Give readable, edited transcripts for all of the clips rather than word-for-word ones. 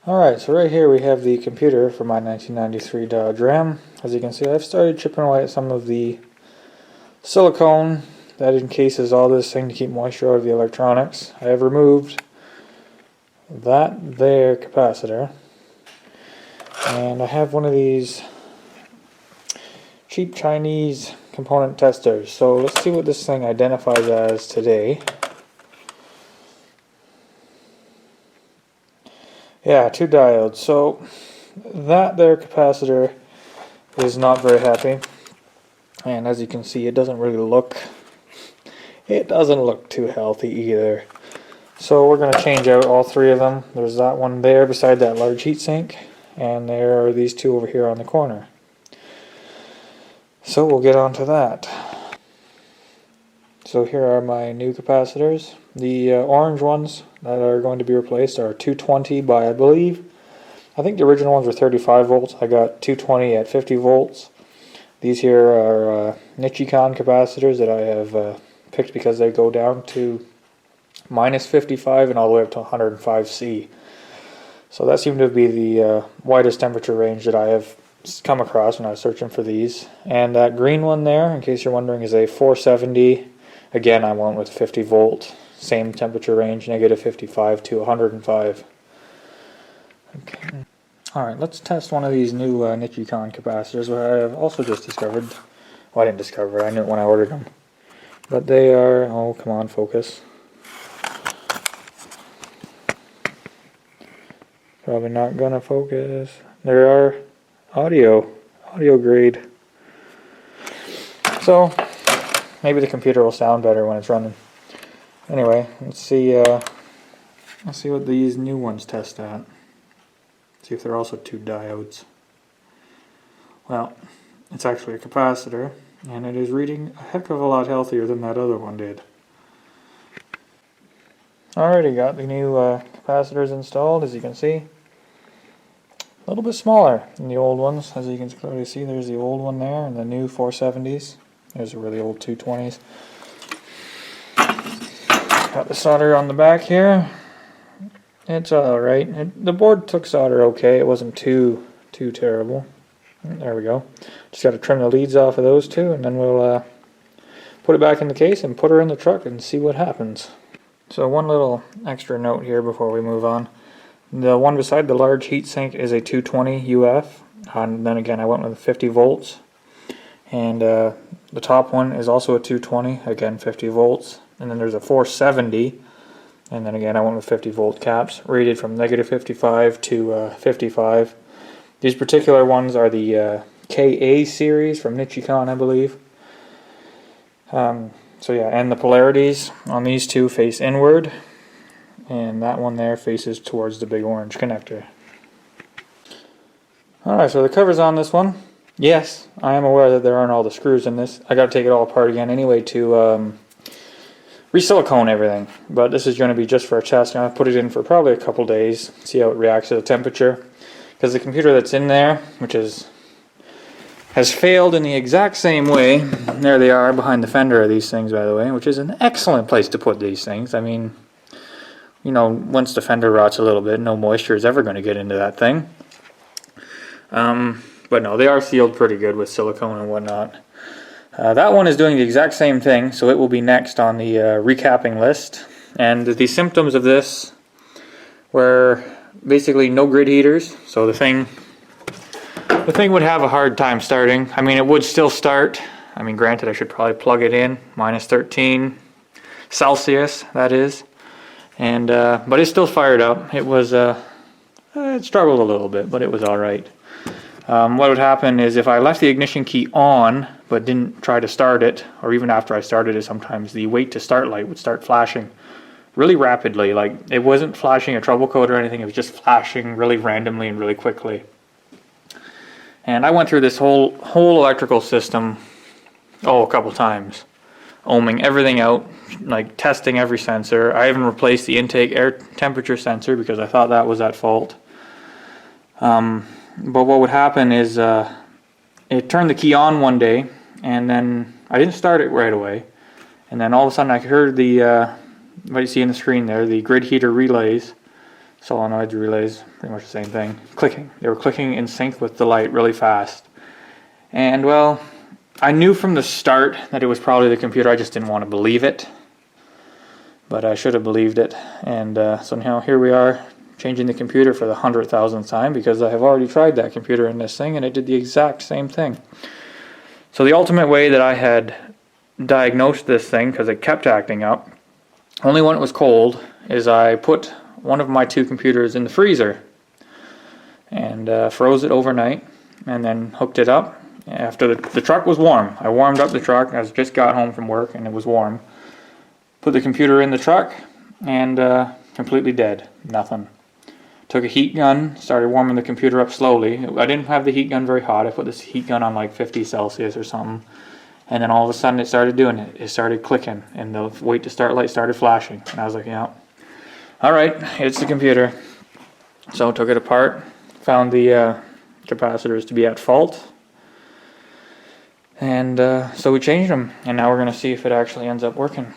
Alright, so right here we have the computer for my 1993 Dodge Ram. As you can see, I've started chipping away at some of the silicone that encases all this thing to keep moisture out of the electronics. I have removed that there capacitor, and I have one of these cheap Chinese component testers. So let's see what this thing identifies as today. Yeah, 2 diodes. So that there capacitor is not very happy, and as you can see, it doesn't look too healthy either. So we're going to change out all 3 of them. There's that one there beside that large heatsink, and there are these 2 over here on the corner. So we'll get on to that. So here are my new capacitors. The orange ones that are going to be replaced are 220 by, I think the original ones were 35 volts. I got 220 at 50 volts. These here are Nichicon capacitors that I have picked because they go down to -55 and all the way up to 105C. So that seemed to be the widest temperature range that I have come across when I was searching for these. And that green one there, in case you're wondering, is a 470. Again, I went with 50 volt, same temperature range, -55 to 105. Okay. Alright, let's test one of these new Nichicon capacitors, which I have also just discovered. Well, I didn't discover it, I knew it when I ordered them. But they are, oh come on, focus. Probably not gonna focus. There are audio grade. So maybe the computer will sound better when it's running. Anyway, let's see what these new ones test at. See if they're also 2 diodes. Well, it's actually a capacitor, and it is reading a heck of a lot healthier than that other one did. Alrighty, got the new capacitors installed, as you can see. A little bit smaller than the old ones, as you can clearly see. There's the old one there, and the new 470s. There's the really old 220s. Got the solder on the back here. It's alright. The board took solder okay. It wasn't too terrible. There we go. Just got to trim the leads off of those 2, and then we'll put it back in the case and put her in the truck and see what happens. So one little extra note here before we move on. The one beside the large heatsink is a 220 UF, and then again I went with 50 volts. And the top one is also a 220, again 50 volts. And then there's a 470, and then again I went with 50 volt caps, rated from -55 to 55. These particular ones are the KA series from Nichicon, I believe. So yeah, and the polarities on these 2 face inward, and that one there faces towards the big orange connector. Alright, so the cover's on this one. Yes, I am aware that there aren't all the screws in this. I gotta take it all apart again anyway to re-silicone everything. But this is going to be just for a test. I'm going to put it in for probably a couple days, see how it reacts to the temperature. Because the computer that's in there, which has failed in the exact same way. There they are behind the fender of these things, by the way, which is an excellent place to put these things. I mean, you know, once the fender rots a little bit, no moisture is ever going to get into that thing. But no, they are sealed pretty good with silicone and whatnot. That one is doing the exact same thing, so it will be next on the recapping list. And the symptoms of this were basically no grid heaters, so the thing would have a hard time starting. I mean, it would still start. I mean, granted, I should probably plug it in, -13 Celsius, that is. And but it's still fired up. It was it struggled a little bit, but it was all right. What would happen is if I left the ignition key on but didn't try to start it, or even after I started it, sometimes the wait to start light would start flashing really rapidly. Like, it wasn't flashing a trouble code or anything, it was just flashing really randomly and really quickly. And I went through this whole electrical system a couple times, ohming everything out, like testing every sensor. I even replaced the intake air temperature sensor because I thought that was at fault. But what would happen is it turned the key on one day, and then I didn't start it right away, and then all of a sudden I heard the what you see in the screen there, the grid heater relays solenoids, relays, pretty much the same thing. Clicking. They were clicking in sync with the light really fast. And well, I knew from the start that it was probably the computer. I just didn't want to believe it. But I should have believed it. And so now here we are, changing the computer for the 100,000th time, because I have already tried that computer in this thing and it did the exact same thing. So the ultimate way that I had diagnosed this thing, because it kept acting up, only when it was cold, is I put one of my two computers in the freezer and froze it overnight and then hooked it up. After the truck was warm, I warmed up the truck. I just got home from work and it was warm. Put the computer in the truck and completely dead, nothing. Took a heat gun, started warming the computer up slowly. I didn't have the heat gun very hot. I put this heat gun on like 50 Celsius or something. And then all of a sudden it started doing it. It started clicking and the wait to start light started flashing. And I was like, yeah, alright, it's the computer. So took it apart, found the capacitors to be at fault. And so we changed them. And now we're going to see if it actually ends up working.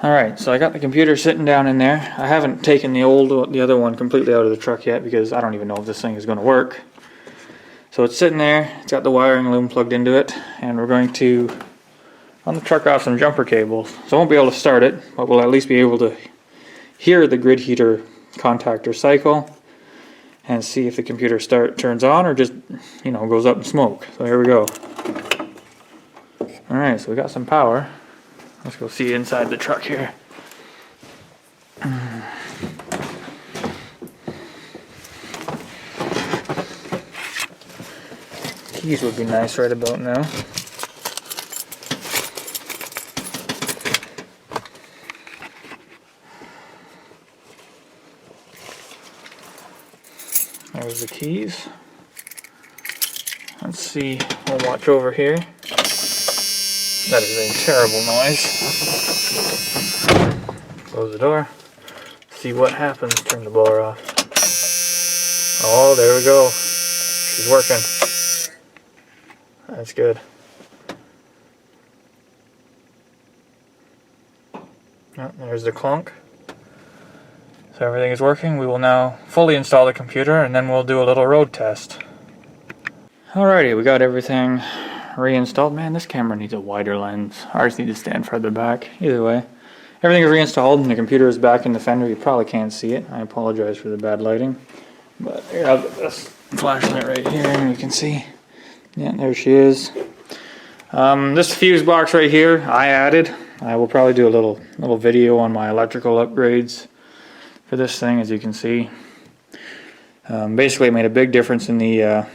Alright, so I got the computer sitting down in there. I haven't taken the other one completely out of the truck yet because I don't even know if this thing is going to work. So it's sitting there, it's got the wiring loom plugged into it, and we're going to run the truck off some jumper cables. So I won't be able to start it, but we'll at least be able to hear the grid heater contactor cycle and see if the computer turns on or just, you know, goes up in smoke. So here we go. Alright, so we got some power. Let's go see inside the truck here. Keys would be nice right about now. There's the keys. Let's see, we'll watch over here. That is a terrible noise. Close the door. See what happens. Turn the blower off. Oh, there we go. She's working. That's good. Oh, there's the clunk. So everything is working. We will now fully install the computer and then we'll do a little road test. Alrighty, we got everything reinstalled. Man, this camera needs a wider lens. I just need to stand further back. Either way, everything is reinstalled and the computer is back in the fender. You probably can't see it. I apologize for the bad lighting. But I have this flashlight right here and you can see. Yeah, there she is. This fuse box right here, I added. I will probably do a little video on my electrical upgrades for this thing, as you can see. Basically, it made a big difference in the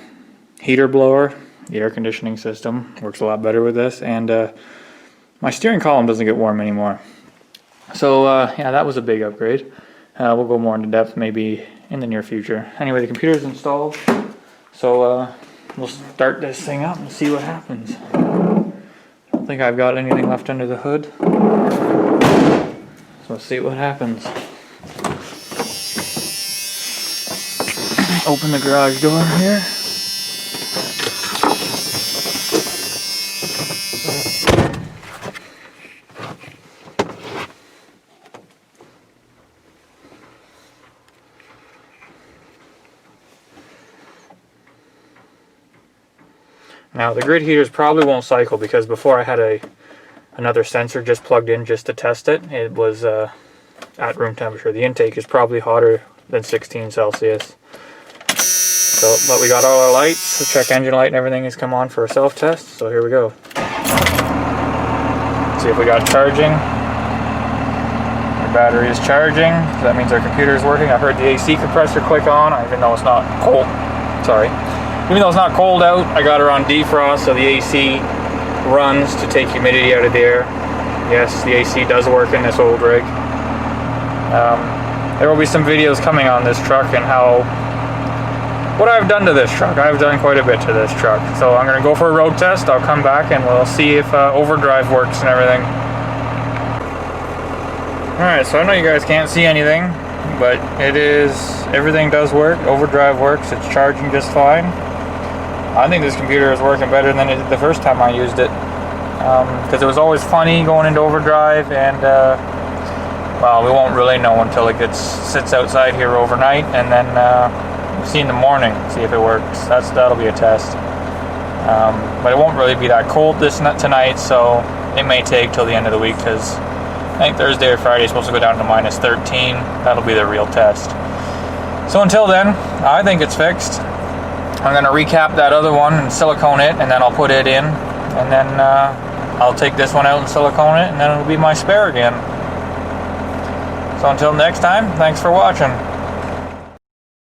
heater blower. The air conditioning system works a lot better with this, and my steering column doesn't get warm anymore. So yeah, that was a big upgrade. We'll go more into depth maybe in the near future. Anyway, the computer's installed, so we'll start this thing up and see what happens. I don't think I've got anything left under the hood, so let's see what happens. Open the garage door here. Now the grid heaters probably won't cycle because before I had another sensor just plugged in just to test it. It was at room temperature. The intake is probably hotter than 16 Celsius. So, but we got all our lights. The check engine light and everything has come on for a self-test. So here we go. See if we got charging. Our battery is charging. So that means our computer is working. I heard the AC compressor click on, even though it's not cold. Sorry. Even though it's not cold out, I got her on defrost, so the AC runs to take humidity out of the air. Yes, the AC does work in this old rig. There will be some videos coming on this truck and what I've done to this truck. I've done quite a bit to this truck. So I'm going to go for a road test. I'll come back and we'll see if overdrive works and everything. Alright, so I know you guys can't see anything, but everything does work. Overdrive works. It's charging just fine. I think this computer is working better than it did the first time I used it, because it was always funny going into overdrive, and well, we won't really know until it sits outside here overnight, and then see in the morning, see if it works. That'll be a test. But it won't really be that cold tonight, so it may take till the end of the week, because I think Thursday or Friday is supposed to go down to -13. That'll be the real test. So until then, I think it's fixed. I'm going to recap that other one and silicone it, and then I'll put it in, and then I'll take this one out and silicone it, and then it'll be my spare again. So until next time, thanks for watching.